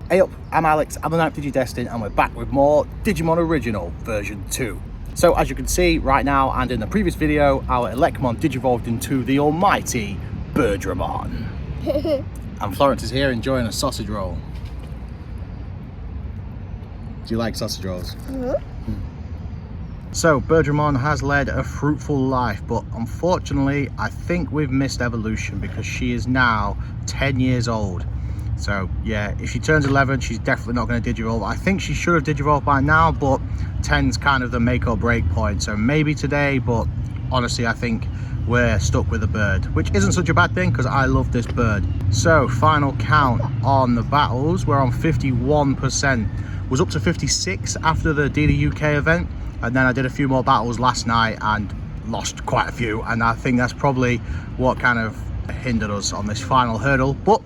Hey up, I'm Alex, I'm the Ninth Digidestined, and we're back with more Digimon Original version 2. So as you can see right now and in the previous video, our Electmon digivolved into the almighty Birdramon. And Florence is here enjoying a sausage roll. Do you like sausage rolls? Mm-hmm. So Birdramon has led a fruitful life, but unfortunately I think we've missed evolution because she is now 10 years old. So yeah, if she turns 11, she's definitely not going to digivolve. I think she should have digivolved by now, but 10's kind of the make or break point. So maybe today, but honestly, I think we're stuck with the bird, which isn't such a bad thing because I love this bird. So final count on the battles, we're on 51%. Was up to 56 after the DD UK event, and then I did a few more battles last night and lost quite a few, and I think that's probably what kind of hindered us on this final hurdle. But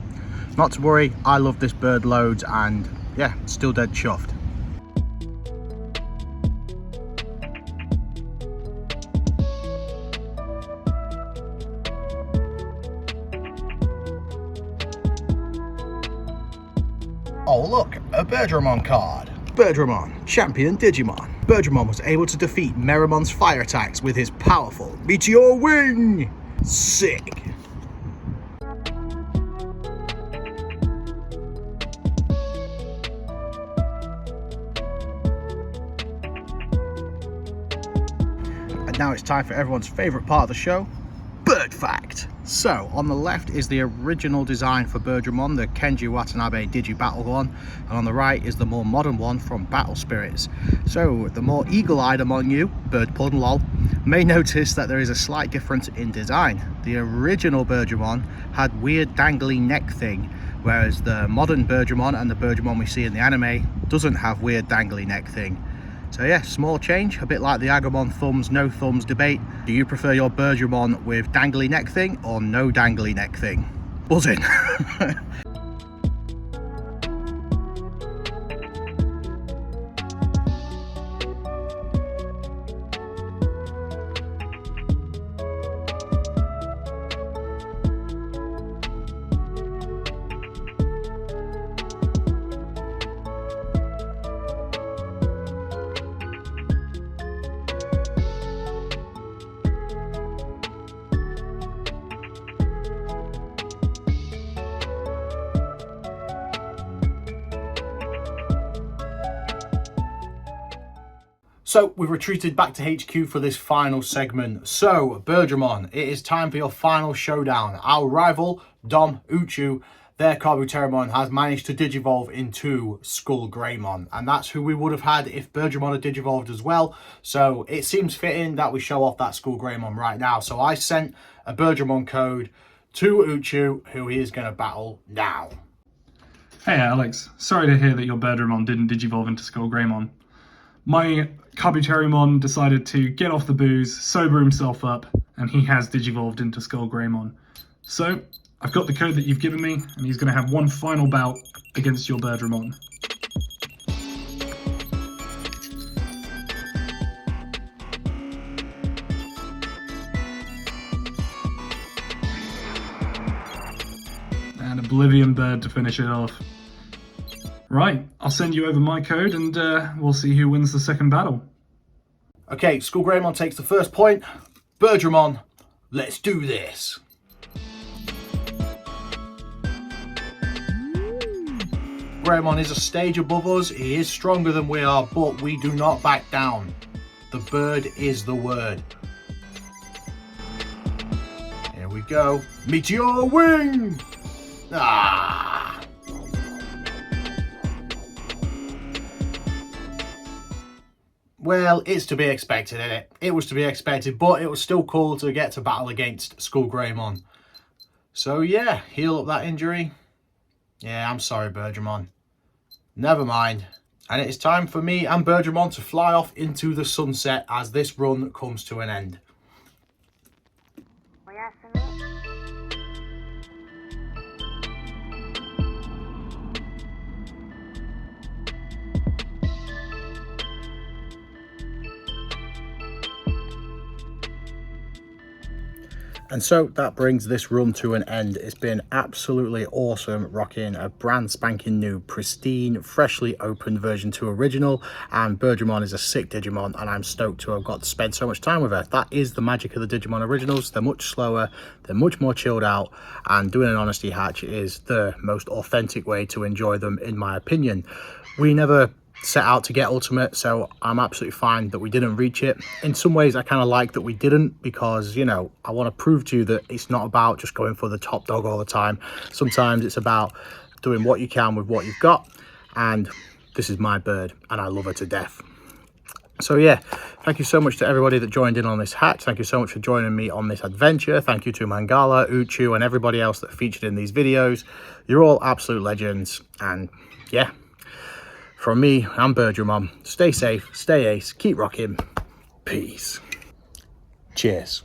not to worry, I love this bird loads, and yeah, still dead chuffed. Oh look, a Birdramon card. Birdramon, champion Digimon. Birdramon was able to defeat Meramon's fire attacks with his powerful Meteor Wing. Sick. And now it's time for everyone's favourite part of the show, Bird Fact. So, on the left is the original design for Birdramon, the Kenji Watanabe Digi Battle one, and on the right is the more modern one from Battle Spirits. So, the more eagle-eyed among you, bird pun lol, may notice that there is a slight difference in design. The original Birdramon had weird dangly neck thing, whereas the modern Birdramon and the Birdramon we see in the anime doesn't have weird dangly neck thing. So yeah, small change, a bit like the Agumon thumbs, no thumbs debate. Do you prefer your Birdramon with dangly neck thing or no dangly neck thing? Buzzing. So we've retreated back to HQ for this final segment. So Birdramon, it is time for your final showdown. Our rival, Dom Uchu, their Kabuterimon has managed to digivolve into Skullgreymon, and that's who we would have had if Birdramon had digivolved as well. So it seems fitting that we show off that Skullgreymon right now. So I sent a Birdramon code to Uchu, who he is going to battle now. Hey Alex, sorry to hear that your Birdramon didn't digivolve into Skullgreymon. My Kabuterimon decided to get off the booze, sober himself up, and he has digivolved into Skullgreymon. So, I've got the code that you've given me, and he's going to have one final bout against your Birdramon. And Oblivion Bird to finish it off. Right, I'll send you over my code and we'll see who wins the second battle. Okay, Skullgreymon takes the first point. Birdramon, let's do this. Greymon is a stage above us. He is stronger than we are, but we do not back down. The bird is the word. Here we go. Meteor Wing! Ah! Well, it's to be expected, isn't it? It was to be expected, but it was still cool to get to battle against Skullgreymon. So yeah, heal up that injury. Yeah, I'm sorry, Birdramon. Never mind. And it is time for me and Birdramon to fly off into the sunset as this run comes to an end. And so that brings this run to an end. It's been absolutely awesome rocking a brand spanking new, pristine, freshly opened version 2 original. And Birdramon is a sick Digimon, and I'm stoked to have got to spend so much time with her. That is the magic of the Digimon originals. They're much slower, they're much more chilled out, and doing an honesty hatch is the most authentic way to enjoy them, in my opinion. We never set out to get ultimate, so I'm absolutely fine that we didn't reach it. In some ways I kind of like that we didn't, because, you know, I want to prove to you that it's not about just going for the top dog all the time. Sometimes it's about doing what you can with what you've got, and this is my bird and I love her to death. So yeah, thank you so much to everybody that joined in on this hatch. Thank you so much for joining me on this adventure. Thank you to Mangala, Uchu, and everybody else that featured in these videos. You're all absolute legends, and yeah, from me, I'm Birdramon. Stay safe, stay ace, keep rocking. Peace. Cheers.